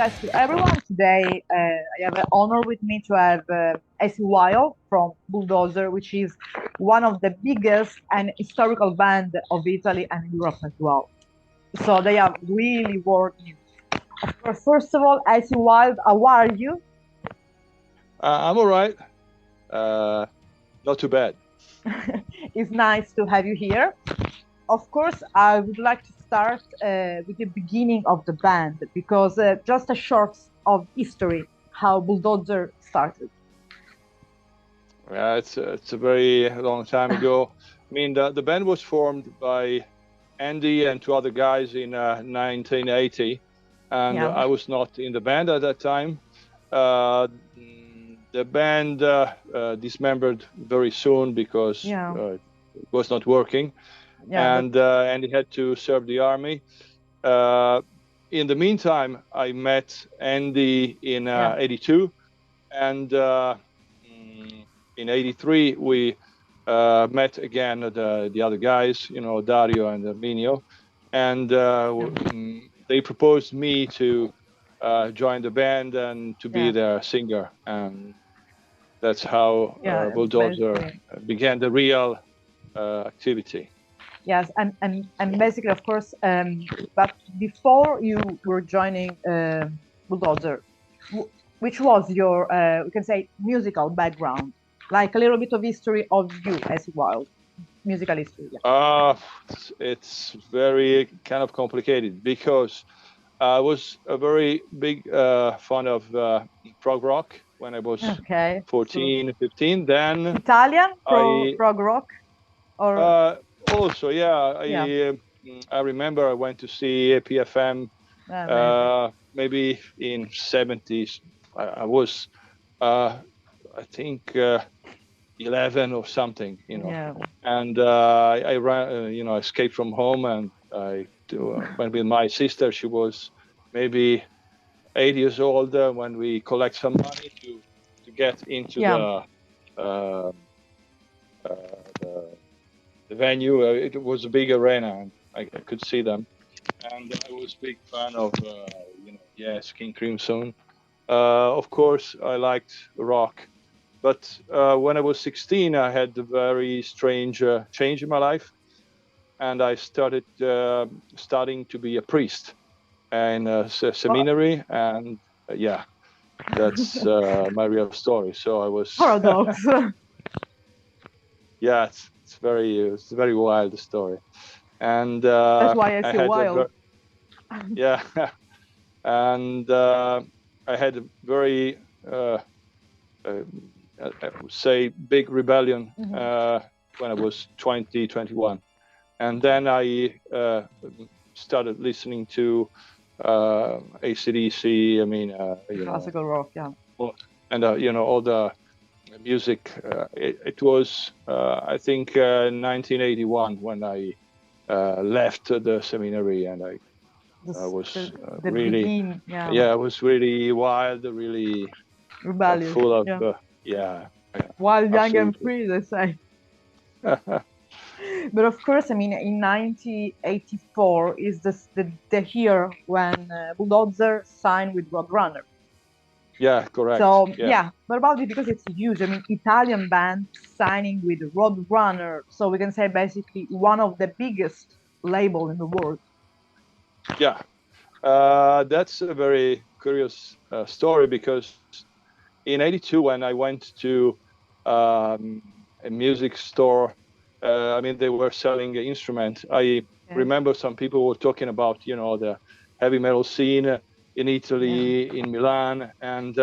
Yes, to everyone. Today, I have the honor with me to have AC Wild from Bulldozer, which is one of the biggest and historical band of Italy and Europe as well. So they have really world music. Of course, first of all, AC Wild, how are you? I'm all right. Uh, Not too bad. It's nice to have you here. Of course, I would like to start with the beginning of the band because just a short of history how Bulldozer started. Yeah, it's a very long time ago. I mean, the band was formed by Andy and two other guys in 1980, and Yeah, I was not in the band at that time. The band dismembered very soon because yeah, it was not working, yeah, that, and Andy had to serve the army. Uh, in the meantime, I met Andy in yeah, '82, and mm, in '83 we met again the other guys, Dario and Minio, and yeah, they proposed me to join the band and to be yeah, their singer, and that's how yeah, Bulldozer basically. began the real activity. Yes, and basically, of course, but before you were joining Bulldozer, which was your, we can say, musical background? Like a little bit of history of you as well, musical history. Yeah. Uh, it's very kind of complicated because I was a very big fan of prog rock when I was Okay. So 14, 15. Then Italian I prog rock, or uh, also, yeah, yeah, I remember I went to see APFM amazing. maybe in 70s. I was, uh, I think, 11 or something, Yeah. and I ran, escaped from home, and went with my sister. She was maybe 8 years old when we collect some money to get into Yeah. uh, the venue. It was a big arena, and I could see them. And I was a big fan of, yes, King Crimson. Of course, I liked rock. But when I was 16, I had a very strange change in my life, and I started studying to be a priest in a Oh, seminary, and yeah, that's my real story. So I was, paradox. yeah, it's a very wild story, and That's why I I see had a wild. yeah, and I had a very uh, I would say big rebellion Mhm. when I was 20, 21. And then I started listening to AC/DC. I mean, Classical rock, yeah. and all the music. It was I think 1981 when I left the seminary, and I This, was the really, begin, yeah. yeah, I was really wild, really Rebellious, full of yeah. yeah, yeah, Wild, young, and absolutely. free, they say. But of course, I mean, in 1984 is the year when Bulldozer signed with Roadrunner. Yeah, correct. So Yeah, yeah, but about it because it's huge. I mean, Italian band signing with Roadrunner, so we can say basically one of the biggest label in the world. yeah. That's a very curious story because in '82, when I went to a music store, I mean, they were selling an instrument. I Okay. remember some people were talking about, the heavy metal scene in Yeah. Italy, in Milan, and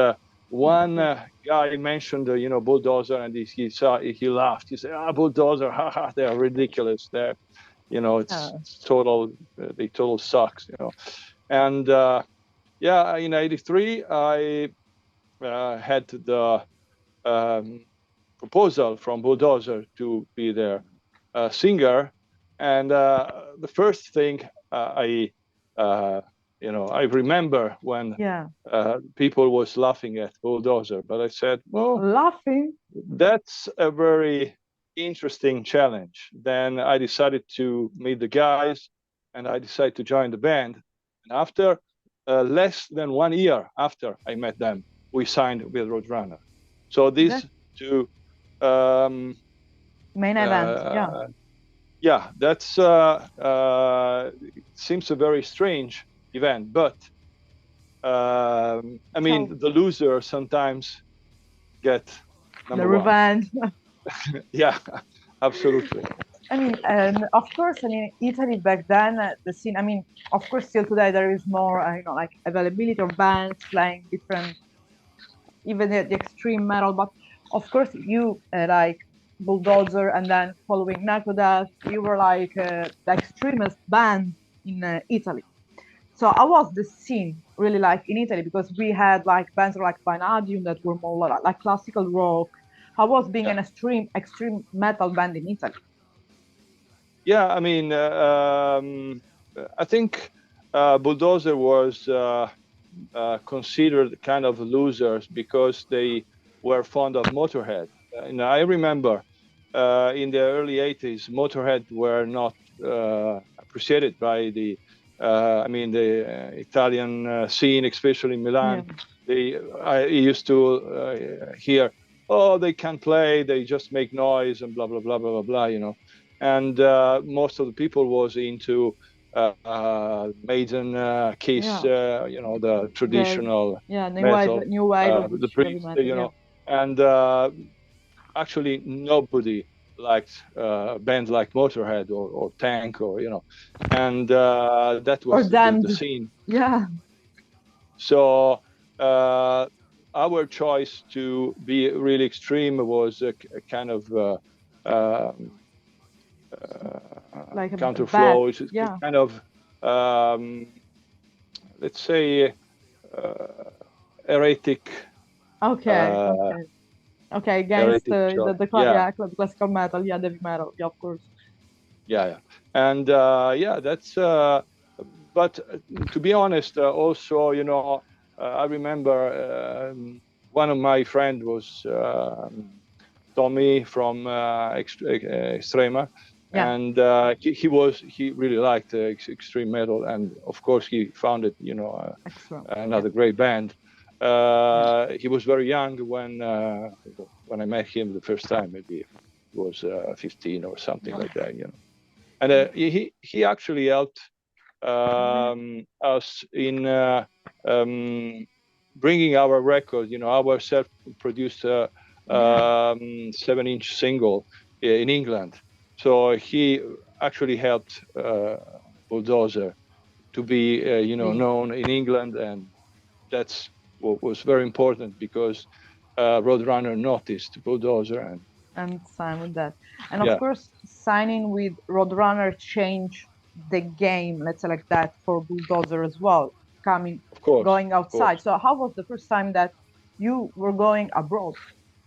one Okay. guy mentioned, Bulldozer, and he laughed. He said, "Ah, Bulldozer, haha, they're ridiculous. Yeah. It's total, they total sucks. And yeah, in '83, I had the um, proposal from Bulldozer to be their singer, and the first thing uh, I remember when Yeah. people was laughing at Bulldozer, but I said, well, Laughing. that's a very interesting challenge. Then I decided to meet the guys, and I decided to join the band. And after less than 1 year after I met them, we signed with Roadrunner. So these two um, main event, yeah. Yeah, that's it seems a very strange event, but I mean, the loser sometimes get The number one. revenge. Yeah, absolutely. I mean, of course, I mean, Italy back then, the scene, I mean, of course, still today there is more, like availability of bands playing different, even the extreme metal. But of course, you like Bulldozer and then following Necrodeath, you were like the extremist band in Italy. So how was the scene really like in Italy? Because we had like bands like Vanadium that were more like classical rock. How was being Yeah, an extreme metal band in Italy? yeah. I mean, I think Bulldozer was considered kind of losers because they were fond of Motorhead. And I remember in the early 80s, Motorhead were not appreciated by I mean, the Italian scene, especially in Milan. Yeah. I used to hear, oh, they can't play, they just make noise and blah, blah, blah, blah, blah, blah, And most of the people was into Maiden, Kiss, Yeah. the The traditional metal, new wave of the heavy Priest, metal. Yeah. and actually nobody liked bands like Motorhead or Tank and that Or was the Damned. scene. Yeah. So our choice to be really extreme was a kind of um, Like a bad. counterflow. It's Yeah. kind of um, let's say heretic Okay. uh, Okay. Okay. Against heretic choice. classical metal. Yeah, heavy metal. Yeah, of course. Yeah, and yeah, that's but to be honest, also, I remember one of my friend was Tommy from Extrema, Yeah. and he really liked extreme metal, and of course he founded Excellent. Yeah. another great band. He was very young when I met him the first time. Maybe he was 15 or something like that, and he actually helped us in bringing our record, our self-produced Yeah. 7-inch single in England. So he actually helped Bulldozer to be, Big. known in England, and that's what was very important because Roadrunner noticed Bulldozer, And sign with that. And of yeah, course, signing with Roadrunner changed the game, let's say like that, for Bulldozer as well, going of course. outside. So how was the first time that you were going abroad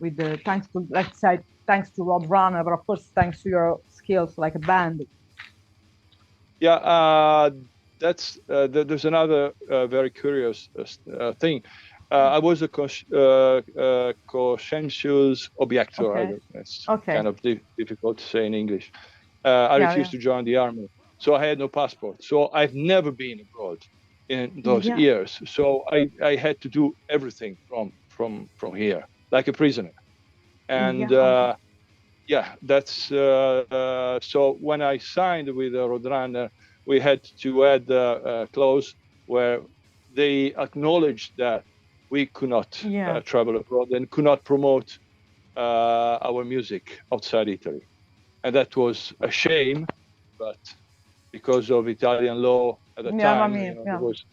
with the thanks to, let's say, thanks to Roadrunner, but of course thanks to your skills like a band? Yeah, there's another very curious thing. I was a conscientious objector. Okay. It's Okay. kind of difficult to say in English. I Yeah. refused to join the army, so I had no passport. So I've never been abroad in those Yeah. years. So I had to do everything from here, like a prisoner. And Yeah. Okay. yeah, that's so when I signed with Roadrunner, we had to add a clause where they acknowledged that we could not Yeah. travel abroad and could not promote our music outside Italy, and that was a shame, but because of Italian law at the Yeah. I time, mean, there yeah. was,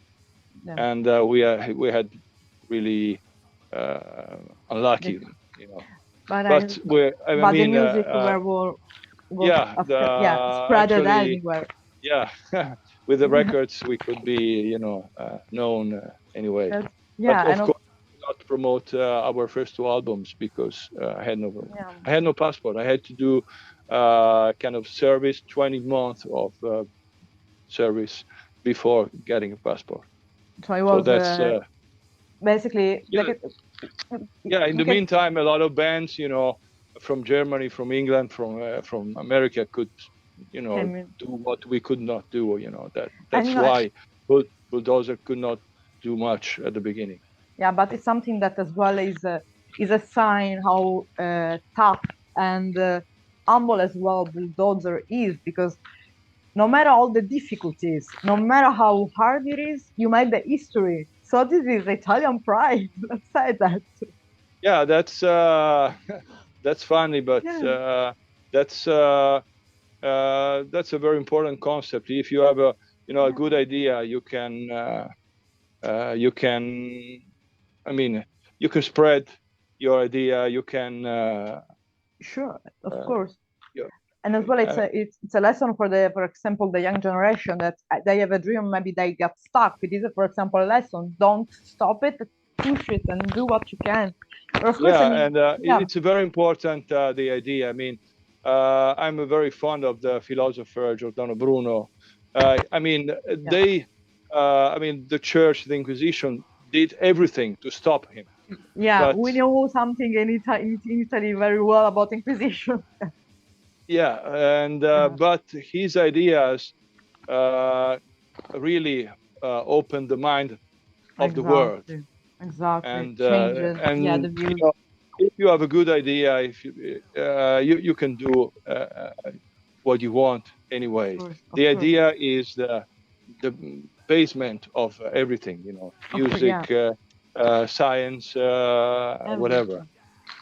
Yeah. and we had really unlucky, you know. But I, But I but the mean, music was yeah, spreaded actually, anywhere. yeah, with the records we could be, known anyway. But Yeah, of course, not promote our first two albums because yeah. I had no passport. I had to do kind of service, 20 months of service before getting a passport. So it So was that's basically yeah, yeah. In we the can meantime, a lot of bands, from Germany, from England, from America could, came in. do what we could not do. And That's why Bulldozer could not do much at the beginning. Yeah, but it's something that as well is a sign how tough and humble as well Bulldozer is, because no matter all the difficulties, no matter how hard it is, you made the history. So this is Italian pride. Let's say that. Yeah, that's funny, but Yeah, that's that's a very important concept. If you have a a good idea, you can, I mean, you can spread your idea. You can sure, of uh, course. yeah, And as well, it's uh, a lesson for for example, the young generation that they have a dream, maybe they get stuck. It is, for example, a lesson. Don't stop it, push it, and do what you can. But of course, I yeah, mean, and yeah, it's very important, the idea. I mean, I'm very fond of the philosopher Giordano Bruno. I mean, yeah, I mean, the church, the Inquisition, did everything to stop him. yeah. But We know something in Italy very well about Inquisition. yeah, and Yeah, but his ideas uh, really opened the mind of the world. exactly, exactly. Changes, yeah, And the views. if you have a good idea, if you can do what you want anyway. Of The course, idea is the basement of everything, of course, yeah, music, science, whatever. everything.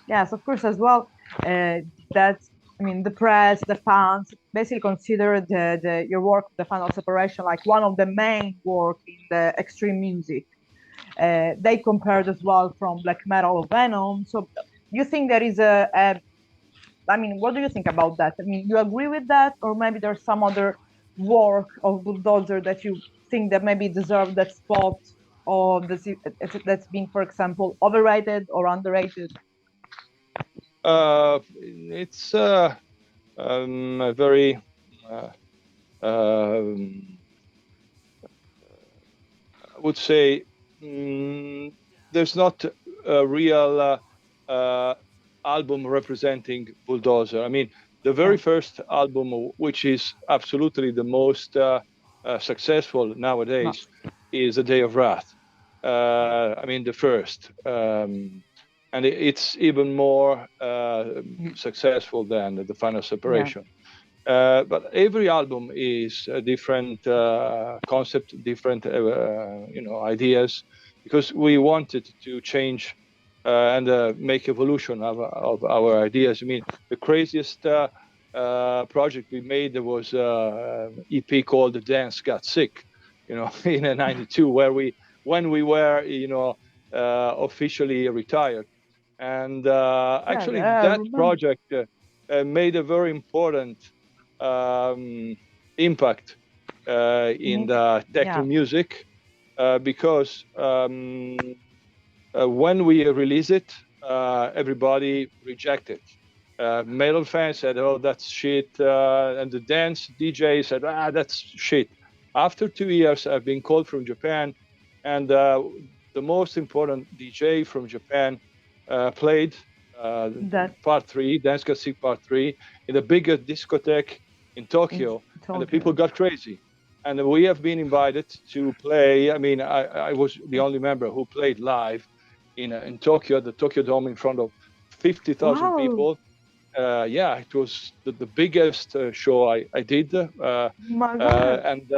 Yes, of course, as well. That I mean, the press, the fans basically consider your work, the Final Separation, like one of the main work in the extreme music. They compared as well from black metal or Venom. So, you think there is I mean, what do you think about that? I mean, you agree with that, or maybe there's some other work of Bulldozer that you think that maybe deserve that spot, or that's been, for example, overrated or underrated? It's a very uh, um, I would say, there's not a real uh, album representing Bulldozer. I mean, the Yeah, very first album, which is absolutely the most successful no, nowadays, is A Day of Wrath. I mean, the first. And it's even more successful than the Final yeah, Separation. But every album is a different concept, different ideas, because we wanted to change and make evolution of our ideas. I mean, the craziest project we made, there was an EP called "The Dance Got Sick," in '92, when we were officially retired, and yeah. actually I that remember. project made a very important impact in In the techno Yeah, music, because when we release it, everybody rejected. Metal fans said, "Oh, that's shit," and the dance DJ said, "Ah, that's shit." After 2 years, I've been called from Japan, and the most important DJ from Japan played that Part Three, Dance Classic Part Three, in the biggest discotheque in in Tokyo, and the people Tokyo. got crazy. And we have been invited to play. I mean, I was the only member who played live in Tokyo, at the Tokyo Dome, in front of 50,000 Wow, people. Yeah, it was the biggest show I did, my God, and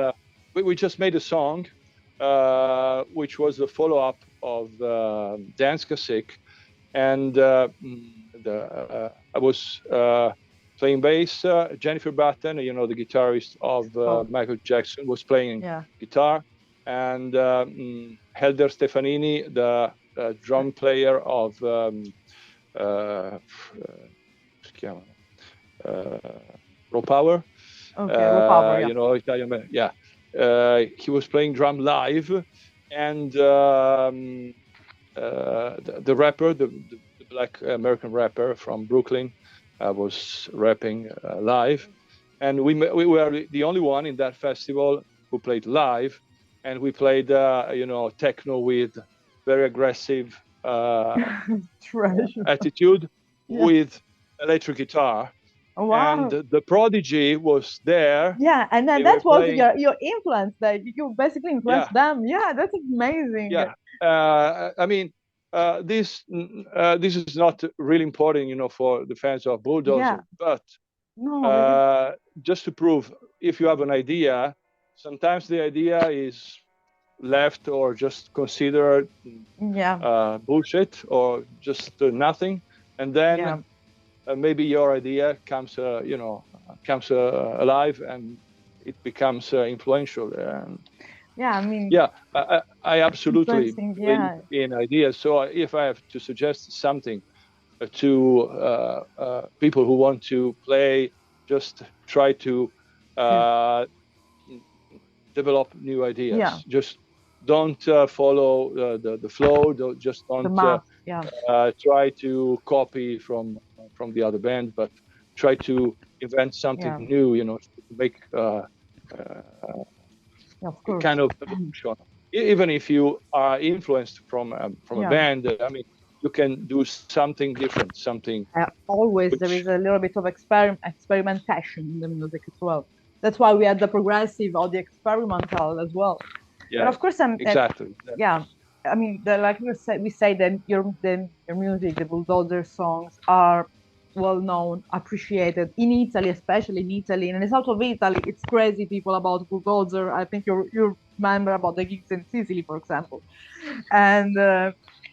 we just made a song, which was the follow-up of Dance Classic, and I was playing bass. Jennifer Batten, the guitarist of oh, Michael Jackson, was playing yeah. guitar, and Helder Stefanini, the drum player of si chiamano? Raw Power, Okay, raw power, yeah. Italian band. Yeah, he was playing drum live, and the rapper, the black American rapper from Brooklyn, was rapping live, and we were the only one in that festival who played live, and we played techno with very aggressive Treasure. attitude Yeah. with electric guitar. Oh, and wow. the Prodigy was there. Yeah, and then They that were was playing. your influence, that you basically influenced Yeah, them. Yeah, that's amazing. yeah. I mean, this is not really important, for the fans of Yeah, Bulldozer, but no, really. uh, just to prove, if you have an idea, sometimes the idea is left or just considered Yeah, bullshit or just nothing, and yeah, then maybe your idea comes alive, and it becomes influential. And yeah. I mean, yeah, I absolutely influencing. believe Yeah, in ideas. So if I have to suggest something to people who want to play, just try to to uh, develop new yeah, ideas. Just don't follow the flow. Just the don't math. Yeah, try to copy from the other band, but try to invent something yeah, new. To make uh, yeah, of a course. kind of evolution. Even if you are influenced from a Yeah. band, I mean, you can do something different, something Always there which, is a little bit of experimentation in the music as well. That's why we had the progressive or the experimental as well. But yeah, of course, exactly. yeah, I mean, like we say that your music, the Bulldozer songs, are well known, appreciated in Italy, especially in Italy, and in the south of Italy. It's crazy people about Bulldozer. I think you remember about the gigs in Sicily, for example, and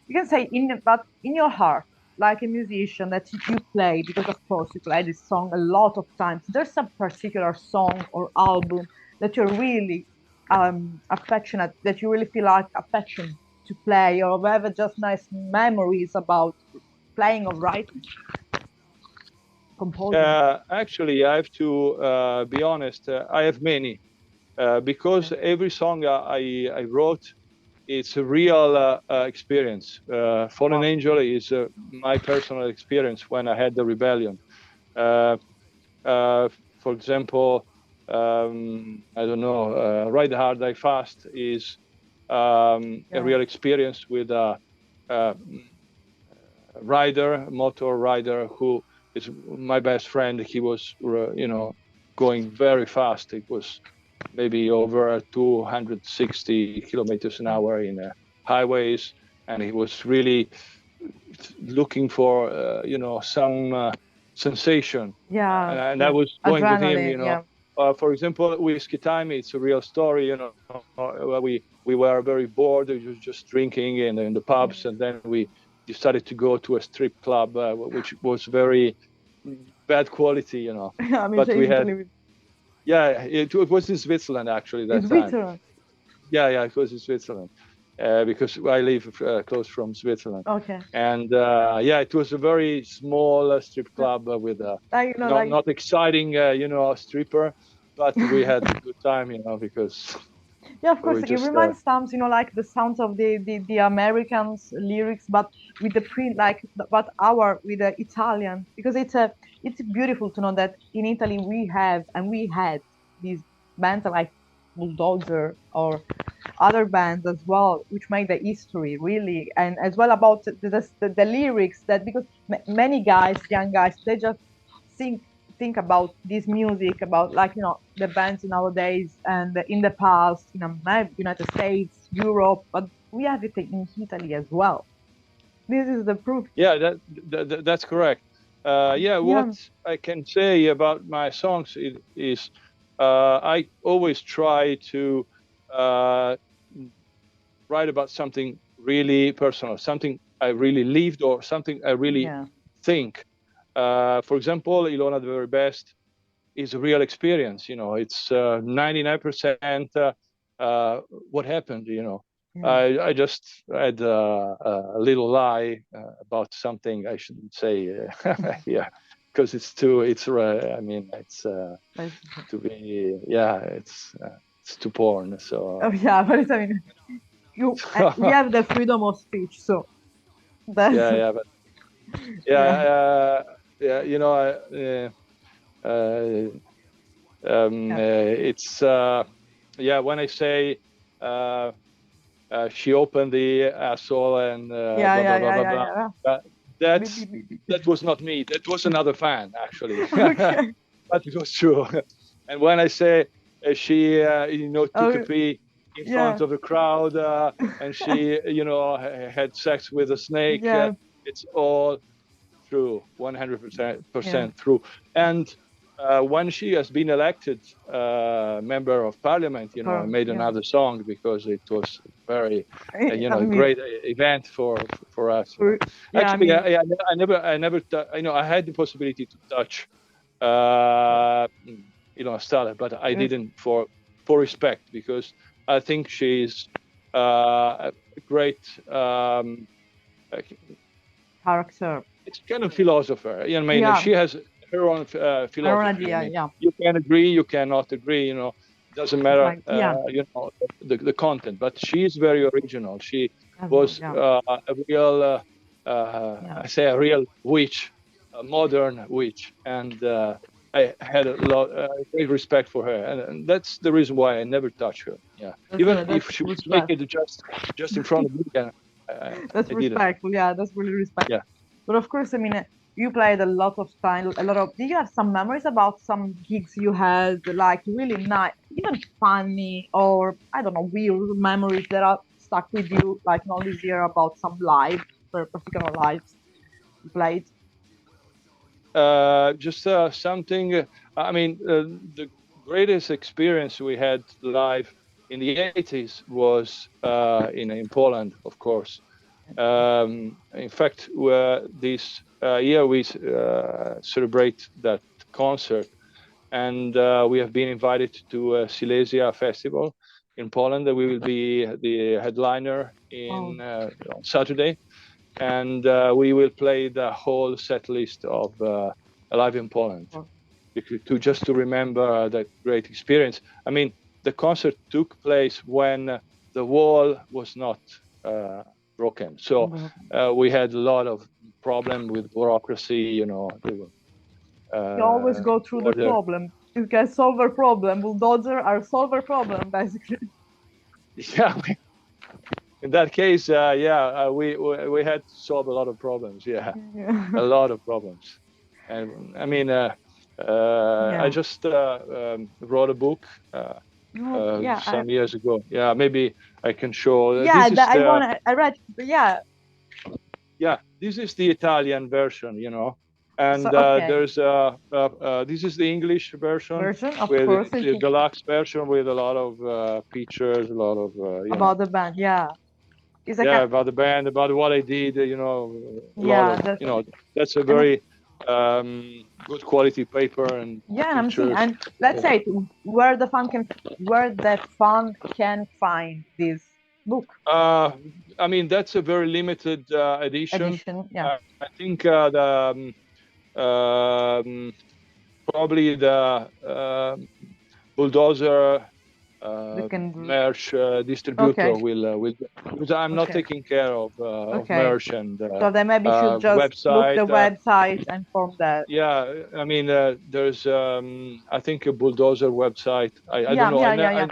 you can say but in your heart, like a musician that you play, because of course you play this song a lot of times. There's a particular song or album that you're really affectionate, that you really feel like affection to play, or have just nice memories about playing or writing, composing. Actually, I have to be honest. I have many because every song I wrote, it's a real experience. Fallen Wow. Angel is my personal experience when I had the rebellion. Uh, for example, I don't know, Ride Hard, Die Fast is a Yeah. real experience with a rider, motor rider, who is my best friend. He was, going very fast. It was maybe over 260 kilometers an hour in highways, and he was really looking for, some sensation, Yeah, and I the was going with him. adrenaline. Yeah. For example, Whiskey Time. It's a real story. Where we were very bored. We were just drinking in the pubs, and then we decided to go to a strip club, which was very bad quality. I mean, But we in had, Italy, yeah, it was in Switzerland actually in that time. Switzerland. Yeah, yeah, it was in Switzerland, because I live close from Switzerland, Okay. and yeah, it was a very small strip Yeah. club with Like, like not exciting, stripper, but we had a good time, because yeah, of course, we like, it just reminds sounds, like the sounds of the Americans lyrics, but with the print, like, but our with the Italian, because it's beautiful to know that in Italy we have and we had these bands like Bulldozer or other bands as well, which made the history really, and as well about the lyrics, that because many guys, young guys, they just think think about this music, about, like, the bands nowadays and in the past in United States, Europe, but we have it in Italy as well. This is the proof. yeah, that's correct. Yeah, Yeah, what I can say about my songs is I always try to uh, write about something really personal, something I really lived, or something I really yeah, think. For example, Ilona the Very Best is a real experience. It's 99% what happened. yeah. I just had a little lie about something I shouldn't say. Yeah, because I mean, it's Basically. to be, yeah, it's too porn. Oh So. yeah, but I mean, we have the freedom of speech, so that's Yeah, yeah, but yeah, yeah, yeah, uh, yeah, it's yeah. When I say uh, she opened the asshole and yeah, blah yeah, blah blah yeah, blah yeah, blah, yeah. that, that was not me. That was another fan, actually. Okay. But it was true. And when I say she, took a Oh, pee in yeah. front of a crowd, and she, had sex with a snake, Yeah. it's all true, 100% Yeah. true. And when she has been elected member of parliament, I made Yeah. another song because it was very, I a mean, great event for us. yeah. I Actually, mean, I never, I had the possibility to touch, uh, Stella, but I it was didn't for respect, because I think she's a great. character. It's kind of philosopher. I mean, Yeah. she has her own My own philosophy. I idea. mean, Yeah. you can agree, you cannot agree. Doesn't It's matter. like, yeah. The content. But she is very original. She As well. was Yeah. a real, Yeah. I say, a real witch, a modern witch, and I had a lot, great respect for her, and that's the reason why I never touched her. Yeah, even if That's she was respect. naked just in front of me, That's I didn't. respectful. Yeah, that's really respectful. Yeah. But of course, I mean, you played a lot of time, a lot of. Do you have some memories about some gigs you had, like really nice, even funny, or I don't know, weird memories that are stuck with you, like not this year about some live, particular lives you played? Just something. I mean, the greatest experience we had live in the 80s was in Poland, of course. In fact, this year we celebrate that concert, and we have been invited to Silesia Festival in Poland. We will be the headliner Oh, on Saturday, and we will play the whole set list of Alive in Poland, oh, to remember that great experience. I mean, the concert took place when the wall was not broken, so we had a lot of problem with bureaucracy. you always go through the Order. problem. You can solve a problem. Bulldozer are solve a problem, basically. Yeah, in that case, we had to solve a lot of problems. Yeah, Yeah. a lot of problems. And I mean, I Yeah. just wrote a book No, yeah, some years ago. Yeah, maybe I can show. yeah, that I read, yeah. This is the Italian version, So and okay, there's this is the English version version, of with course, the deluxe version with a lot of pictures, a lot of about the band, yeah. It's like yeah, a, about the band, about what I did, a lot yeah, of, that's that's a and very good quality paper and yeah, and I'm seeing, pictures. and let's say where that fan can find this book Uh, I mean, that's a very limited edition. edition, yeah. I think probably the Bulldozer They can, merch distributor okay, will, because I'm not okay, taking care of okay. merch and So then maybe should just look the website. website and from that. Yeah, I mean, there's I think a Bulldozer website. I don't Yeah, know. yeah, yeah,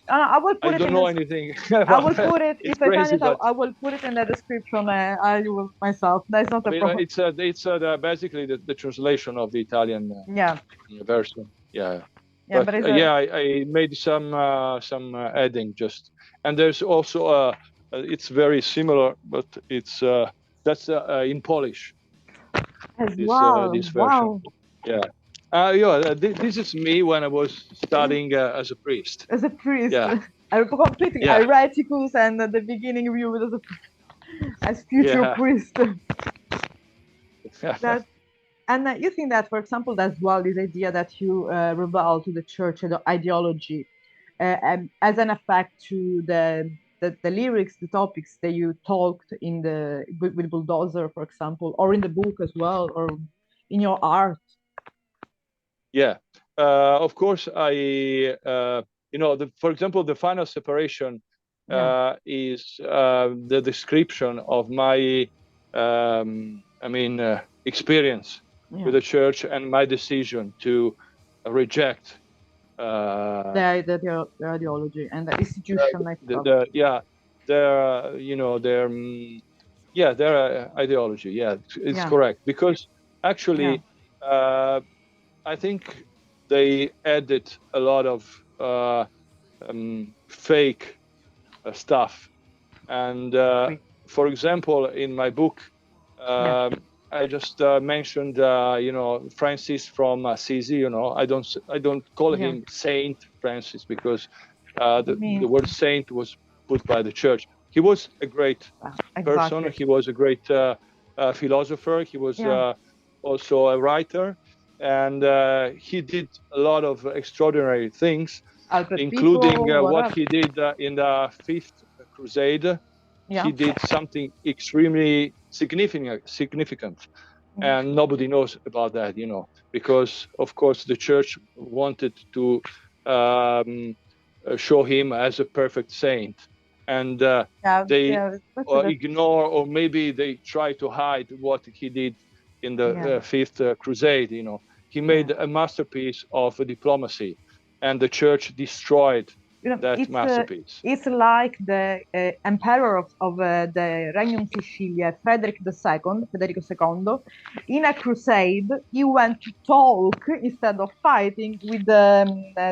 yeah. I will I put it don't in know this. anything I about will that. put it It's if I find crazy, it. but I will put it in the description. I will myself. That's not I a mean, problem. it's basically the translation of the Italian Yeah, version. Yeah, yeah, but but it's a yeah, I made some adding just, and there's also it's very similar, but it's that's in Polish. as This well. version. Wow, Yeah. Yeah. This is me when I was studying as a priest. as a priest, Yeah. I completing Yeah. HERETICUS and the beginning view as future Yeah. priest. That and you think that, for example, as well, this idea that you rebel to the church ideology as an effect to the lyrics, the topics that you talked in the with Bulldozer, for example, or in the book as well, or in your art. Yeah. Of course, for example, the final separation Yeah, is the description of my, experience yeah. with the church and my decision to reject The ideology and the institution the itself. yeah their Yeah, their ideology. Yeah, it's correct, because actually, I think they added a lot of fake stuff. And for example, in my book, I just mentioned, Francis from Assisi. I don't call him Saint Francis, because the word saint was put by the church. He was a great person. He was a great philosopher. He was also a writer, and he did a lot of extraordinary things, including what he did in the Fifth Crusade. He did something extremely significant, and nobody knows about that, because of course the church wanted to show him as a perfect saint, and they ignore, or maybe they try to hide what he did in the Fifth Crusade. He made a masterpiece of diplomacy, and the church destroyed that masterpiece. It's like the emperor of the Regnum Sicilia, Federico II. In a crusade, he went to talk instead of fighting with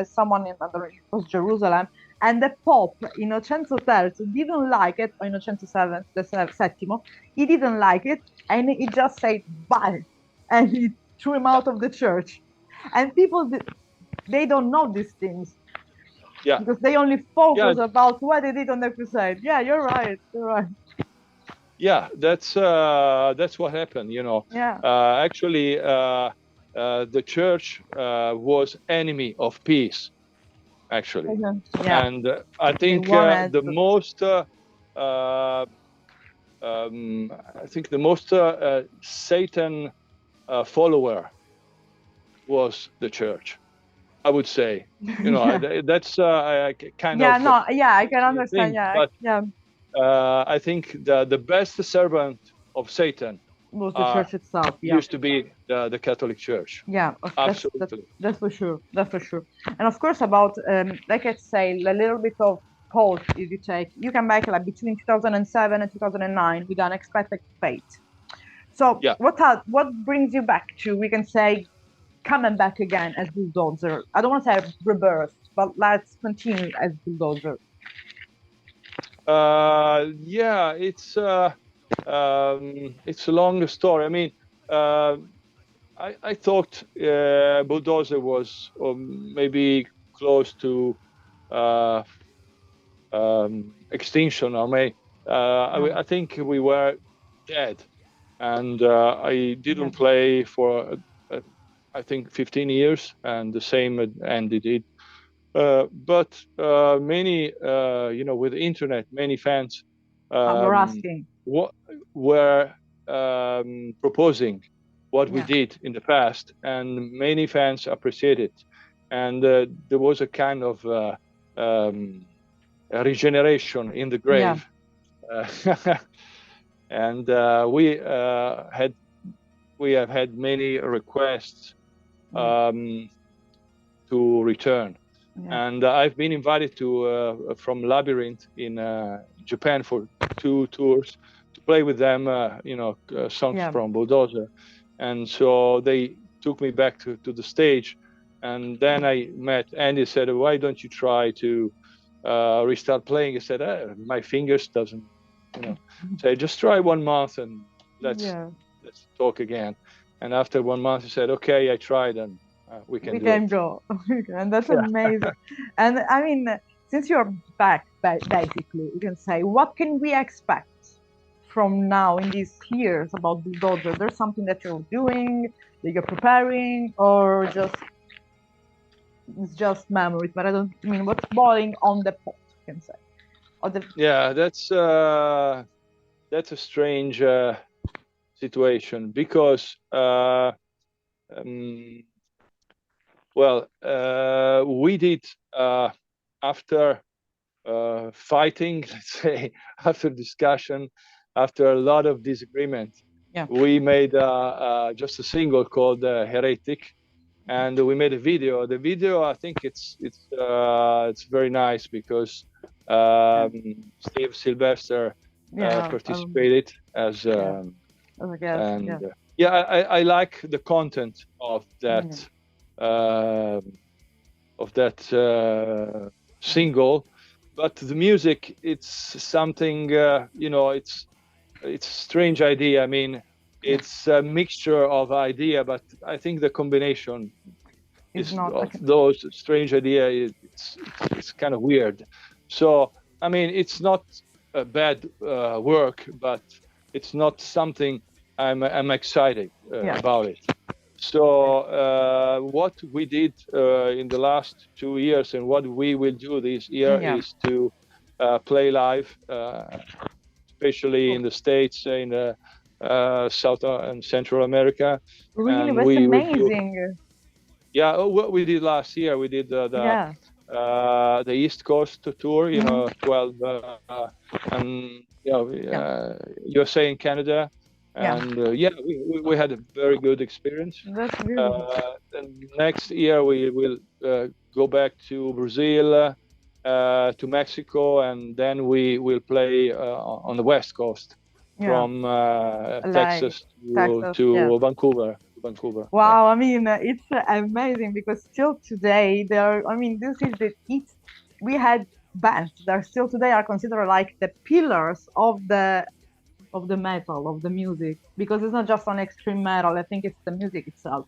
someone in, I don't know, it was Jerusalem, and the Pope Innocenzo III didn't like it, or Innocenzo VII, he didn't like it, and he just said bye, and he threw him out of the church. And people, they don't know these things. Yeah, because they only focus about what they did on the crusade. Yeah, you're right. You're right. Yeah, that's what happened. Actually, the church was enemy of peace, actually. And I think the most Satan follower was the church, I would say. That's kind of I can understand. But I think the best servant of Satan was the church itself. Used to be the Catholic Church. Yeah, absolutely. That's for sure. That's for sure. And of course, about like I say, a little bit of pause. If you take, you can make like between 2007 and 2009 with unexpected fate. So what brings you back to, we can say, coming back again as Bulldozer? I don't want to say rebirth, but let's continue as Bulldozer. Yeah, it's a long story. I mean, I thought Bulldozer was maybe close to extinction, or I think we were dead, and I didn't play for I think 15 years, and the same ended it. But many, with the internet, many fans were asking, were proposing what we did in the past, and many fans appreciate it. And there was a kind of a regeneration in the grave. And we have had many requests to return. And I've been invited to from Labyrinth in Japan for 2 tours to play with them, songs from Bulldozer. And so they took me back to the stage, and then I met Andy. Said, "Why don't you try to restart playing?" I said, "My fingers doesn't, say, just try 1 month and let's talk again." And after 1 month, he said, "Okay, I tried, and we can go." And that's amazing. And I mean, since you're back, basically, you can say, what can we expect from now in these years about Bulldozer? There's something that you're doing, that you're preparing, or it's just memories? But I don't mean what's boiling on the pot, you can say. Yeah, that's a strange situation, because we did after fighting, let's say, after discussion, after a lot of disagreement, we made just a single called Heretic, and we made a video. The video, I think it's very nice, because Steve Sylvester participated as a guest. and I like the content of that single, but the music, it's something it's a strange idea. I mean, it's a mixture of idea, but I think the combination is not of those strange idea. It's kind of weird. So I mean, it's not a bad work, but it's not something I'm excited about it. So what we did in the last 2 years and what we will do this year is to play live, especially in the States, in South and Central America. Really, that's amazing. What we did last year, we did the East Coast tour, 12 and USA and Canada. And we had a very good experience. That's beautiful. And next year we will go back to Brazil, to Mexico, and then we will play on the West Coast from Texas to Vancouver. Wow, I mean, it's amazing because still today we had bands that still today are considered like the pillars of the metal, of the music, because it's not just on extreme metal. I think it's the music itself.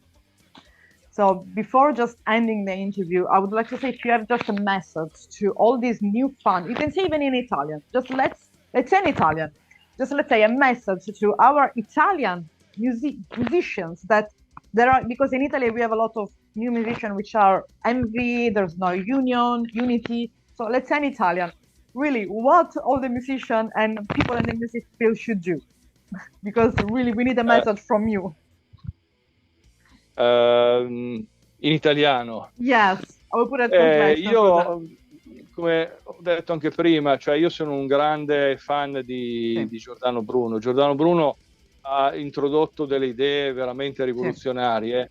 So before just ending the interview, I would like to say, if you have just a message to all these new fans, you can say even in Italian, just let's say in Italian, just let's say a message to our Italian musicians that there are, because in Italy we have a lot of new musicians which are envy, there's no unity. So let's say in Italian, really, what all the musicians and people in the music field should do, because really we need a message from you. In italiano. Yes, I will put it io, come ho detto anche prima, cioè io sono un grande fan di Giordano Bruno. Giordano Bruno ha introdotto delle idee veramente rivoluzionarie,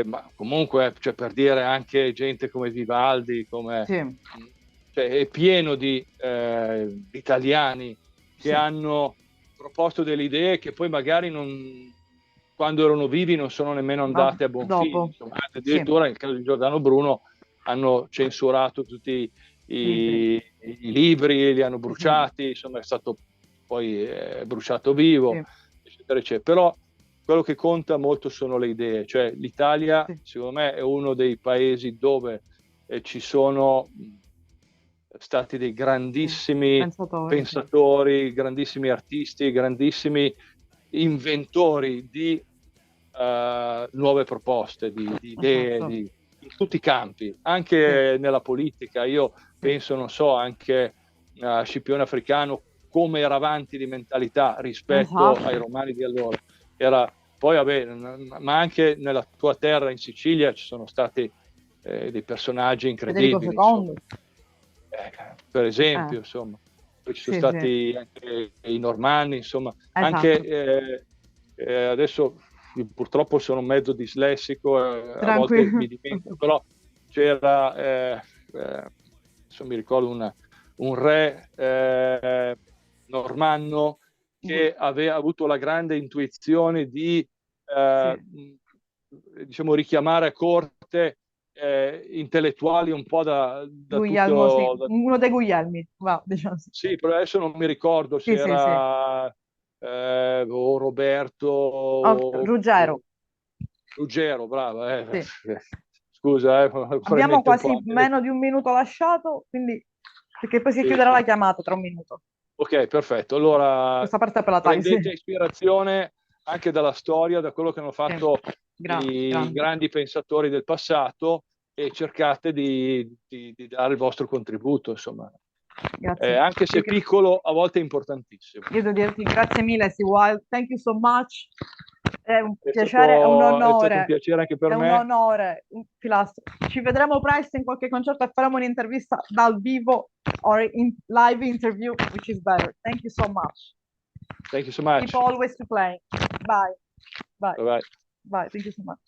ma comunque, cioè, per dire, anche gente come Vivaldi, cioè, è pieno di italiani che hanno proposto delle idee che poi magari quando erano vivi non sono nemmeno andate a buon fine. Insomma, addirittura nel caso di Giordano Bruno hanno censurato tutti i libri, li hanno bruciati, insomma è stato poi bruciato vivo, eccetera, eccetera. Però quello che conta molto sono le idee, cioè l'Italia secondo me è uno dei paesi dove ci sono stati dei grandissimi pensatori, grandissimi artisti, grandissimi inventori di nuove proposte, di idee, in tutti i campi, anche nella politica. Io penso, non so, anche a Scipione Africano, come era avanti di mentalità rispetto ai romani di allora. Poi vabbè, ma anche nella tua terra in Sicilia ci sono stati dei personaggi incredibili, per esempio, insomma. Poi ci sono stati anche i normanni, insomma, anche adesso purtroppo sono mezzo dislessico, a volte mi dimentico, però c'era, mi ricordo un re normanno che aveva avuto la grande intuizione di diciamo richiamare a corte intellettuali un po' da Guglielmo, uno dei Guglielmi, diciamo. Sì, però adesso non mi ricordo se era o Roberto Ruggero, brava. Scusa, abbiamo quasi meno di un minuto lasciato, quindi, perché poi si chiuderà la chiamata tra un minuto. Ok, perfetto. Allora, questa parte è per la prendete ispirazione anche dalla storia, da quello che hanno fatto i grandi pensatori del passato, e cercate di dare il vostro contributo, insomma. Anche se piccolo, a volte è importantissimo. Io devo dirti grazie mille, Wild. Thank you so much. È un piacere, è un onore. È stato un piacere anche per me. È un onore, un pilastro. Ci vedremo presto in qualche concerto e faremo un'intervista dal vivo or in live interview, which is better. Thank you so much. Thank you so much. Keep always to play. Bye. Bye. Bye. Bye. Thank you so much.